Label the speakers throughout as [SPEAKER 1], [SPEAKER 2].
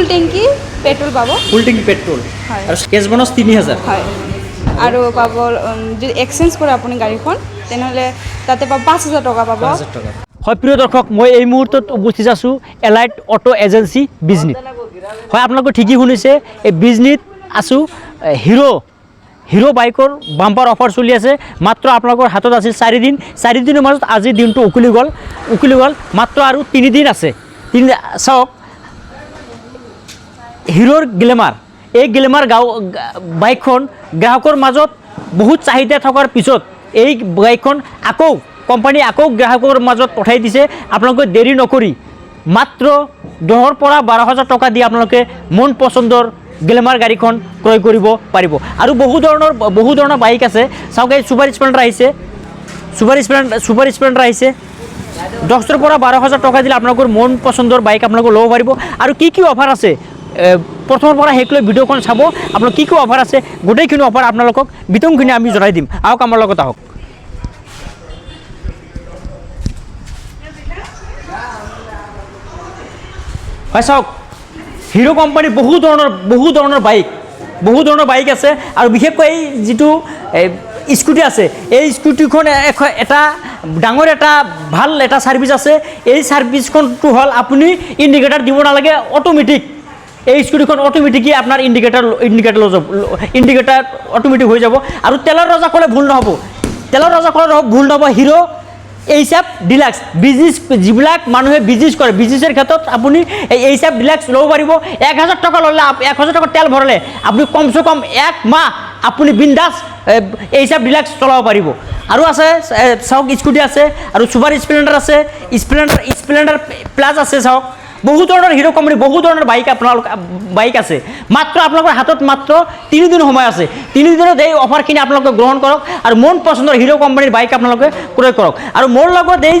[SPEAKER 1] ফুল টেংকি পেট্রোল পাবো।
[SPEAKER 2] ফুল টেংকি পেট্রোল
[SPEAKER 1] হয়।
[SPEAKER 2] আৰু কেছ বনাছ 3000
[SPEAKER 1] হয় আৰু পাব যদি এক্সচেঞ্জ কৰে আপুনি গাড়ীখন তেনেহ'লে তাতে পাব 5000 টকা পাব।
[SPEAKER 2] 5000 টাকা। হয় প্ৰিয় দৰ্শক, মই এই মুহূৰ্তত উপস্থিত আছোঁ এলাইট অটো এজেঞ্চি বিজনীত। হয় আপোনালোকে ঠিকই শুনিছে, এই বিজনীত আছোঁ। হিৰো বাইকৰ বাম্পাৰ অফাৰ চলি আছে। মাত্ৰ আপোনালোকৰ হাতত আছিল 4 দিন। 4 দিনৰ মাজত আজিৰ দিনটো উকলি গ'ল। মাত্ৰ আৰু 3 দিন আছে। চাওক, হিৰোৰ গ্লেমাৰ, এই গ্লেমাৰ বাইকখন গ্ৰাহকৰ মাজত বহুত চাহিদা থকাৰ পিছত এই বাইকখন কোম্পানী আকৌ গ্ৰাহকৰ মাজত পঠাই দিছে। আপোনালোকে দেৰি নকৰি মাত্ৰ 10,000 পৰা 12,000 টকা দি আপোনালোকে মন পচন্দৰ গ্লেমাৰ গাড়ীখন ক্ৰয় কৰিব পাৰিব। আৰু বহু ধৰণৰ বাইক আছে। চাওক, এই ছুপাৰ স্প্লেণ্ডাৰ আহিছে। 10,000 পৰা 12,000 টকা দিলে আপোনালোকৰ মন পচন্দৰ বাইক আপোনালোকে ল'ব পাৰিব। আৰু কি অফাৰ আছে প্ৰথমৰ পৰা শেষলৈ ভিডিঅ'খন চাব। আপোনালোক কি অফাৰ আছে, গোটেইখিনি অফাৰ আপোনালোকক বিতংখিনি আমি জনাই দিম। আহক আমাৰ লগত আহক। হয় চাওক, হিৰো কোম্পানী বহু ধৰণৰ বাইক আছে। আৰু বিশেষকৈ এই যিটো স্কুটি আছে, এই স্কুটিখন এটা ডাঙৰ ভাল ছাৰ্ভিচ আছে। এই ছাৰ্ভিচখনটো হ'ল আপুনি ইণ্ডিকেটাৰ দিব নালাগে, অট'মেটিক। এই স্কুটিখন অট'মেটিকলি আপোনাৰ ইণ্ডিকেটাৰ অট'মেটিক হৈ যাব। আৰু তেলৰ ৰজা ক'লে ভুল নহ'ব। হিৰো এইচএফ ডিলাক্স বিজনেছ, যিবিলাক মানুহে বিজনেছ কৰে, বিজনেছৰ ক্ষেত্ৰত আপুনি এই এইচএফ ডিলাক্স ল'ব পাৰিব। 1000 টকা ল'লে, 1000 টকা তেল ভৰালে আপুনি কমচে কম 1 মাহ আপুনি বিন্দাছ এইচএফ ডিলাক্স চলাব পাৰিব। আৰু আছে চাওক, স্কুটি আছে আৰু ছুপাৰ স্প্লেণ্ডাৰ আছে, স্প্লেণ্ডাৰ প্লাছ আছে। চাওক, বহু ধৰণৰ হিৰো কোম্পানী বহু ধৰণৰ বাইক আছে। মাত্ৰ আপোনালোকৰ হাতত মাত্ৰ 3 দিন সময় আছে। 3 দিনত এই অফাৰখিনি আপোনালোকে গ্ৰহণ কৰক আৰু মন পচন্দৰ হিৰো কোম্পানীৰ বাইক আপোনালোকে ক্ৰয় কৰক। আৰু মোৰ লগত এই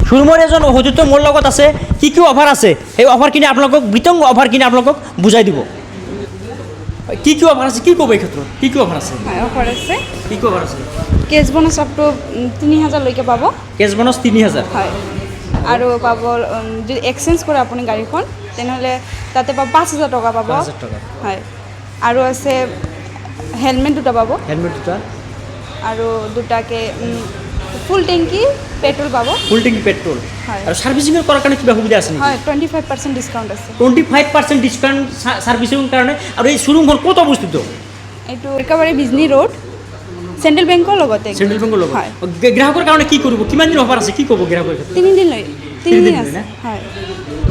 [SPEAKER 2] শ্ব'ৰুমৰ এজন সতীৰ্থ মোৰ লগত আছে। কি অফাৰ আছে, সেই অফাৰখিনি আপোনালোকক বিতংগ অফাৰখিনি আপোনালোকক বুজাই দিব। কি অফাৰ আছে, কি ক'ব এই ক্ষেত্ৰত? কি অফাৰ আছে?
[SPEAKER 1] অফাৰ আছে।
[SPEAKER 2] কি অফাৰ আছে?
[SPEAKER 1] কেছ বনাছ আপ টু 3000 লৈকে পাব।
[SPEAKER 2] Cash bonus 3000।
[SPEAKER 1] হয়। আৰু পাব যদি এক্সচেঞ্জ কৰে আপুনি গাড়ীখন তেনেহ'লে তাতে পাব 5000 টকা পাব।
[SPEAKER 2] 5000 টকা।
[SPEAKER 1] হয়। আৰু আছে হেলমেট দুটা পাব। আৰু দুটাকে ফুল টেংকি পেট্ৰল পাব।
[SPEAKER 2] ফুল টেংকি পেট্ৰল।
[SPEAKER 1] হয়।
[SPEAKER 2] আৰু সাৰ্ভিচিঙৰ কৰাৰ কাৰণে কিবা সুবিধা আছে নেকি?
[SPEAKER 1] হয়, 25% ডিছকাউণ্ট আছে।
[SPEAKER 2] 25% ডিছকাউণ্ট সাৰ্ভিচিঙৰ কাৰণে। আৰু এই শ্ব'ৰুমখন ক'ত অৱস্থিত?
[SPEAKER 1] এইটো একেবাৰে বিজনী ৰোড, চেণ্ট্ৰেল বেংকৰ লগতে। হয়।
[SPEAKER 2] গ্ৰাহকৰ কাৰণে কি কৰিব, কিমান দিন অফাৰ আছে, কি ক'ব গ্ৰাহকৰ?
[SPEAKER 1] 3 দিন আছে। হয়।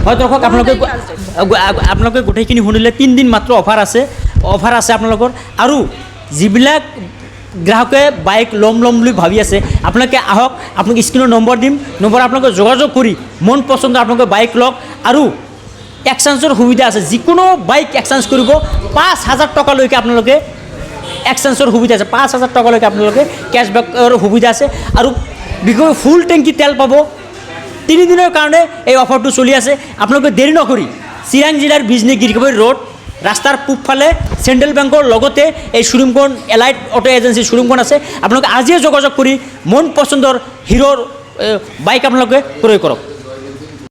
[SPEAKER 2] হয় দৰ্শক, আপোনালোকে গোটেইখিনি শুনিলে। 3 দিন মাত্ৰ অফাৰ আছে আপোনালোকৰ। আৰু যিবিলাক গ্ৰাহকে বাইক ল'ম বুলি ভাবি আছে, আপোনালোকে আহক। আপোনাক স্ক্ৰীণৰ নম্বৰ দিম, আপোনালোকে যোগাযোগ কৰি মন পচন্দৰ আপোনালোকে বাইক লওক। আৰু এক্সচেঞ্জৰ সুবিধা আছে, যিকোনো বাইক এক্সচেঞ্জ কৰিব 5000 টকালৈকে আপোনালোকে এক্সচেঞ্জৰ সুবিধা আছে। 5000 টকালৈকে আপোনালোকে কেছবেকৰ সুবিধা আছে। আৰু বিশেষকৈ ফুল টেংকি তেল পাব। 3 দিনৰ কাৰণে এই অফাৰটো চলি আছে। আপোনালোকে দেৰি নকৰি চিৰাং জিলাৰ বিজনী গিৰিকবাৰী ৰোড ৰাস্তাৰ পূবফালে চেণ্ট্ৰেল বেংকৰ লগতে এই শ্ব'ৰুমখন এলাইট অটো এজেঞ্চিৰ শ্ব'ৰুমখন আছে। আপোনালোকে আজিয়ে যোগাযোগ কৰি মন পচন্দৰ হিৰোৰ বাইক আপোনালোকে ক্ৰয় কৰক।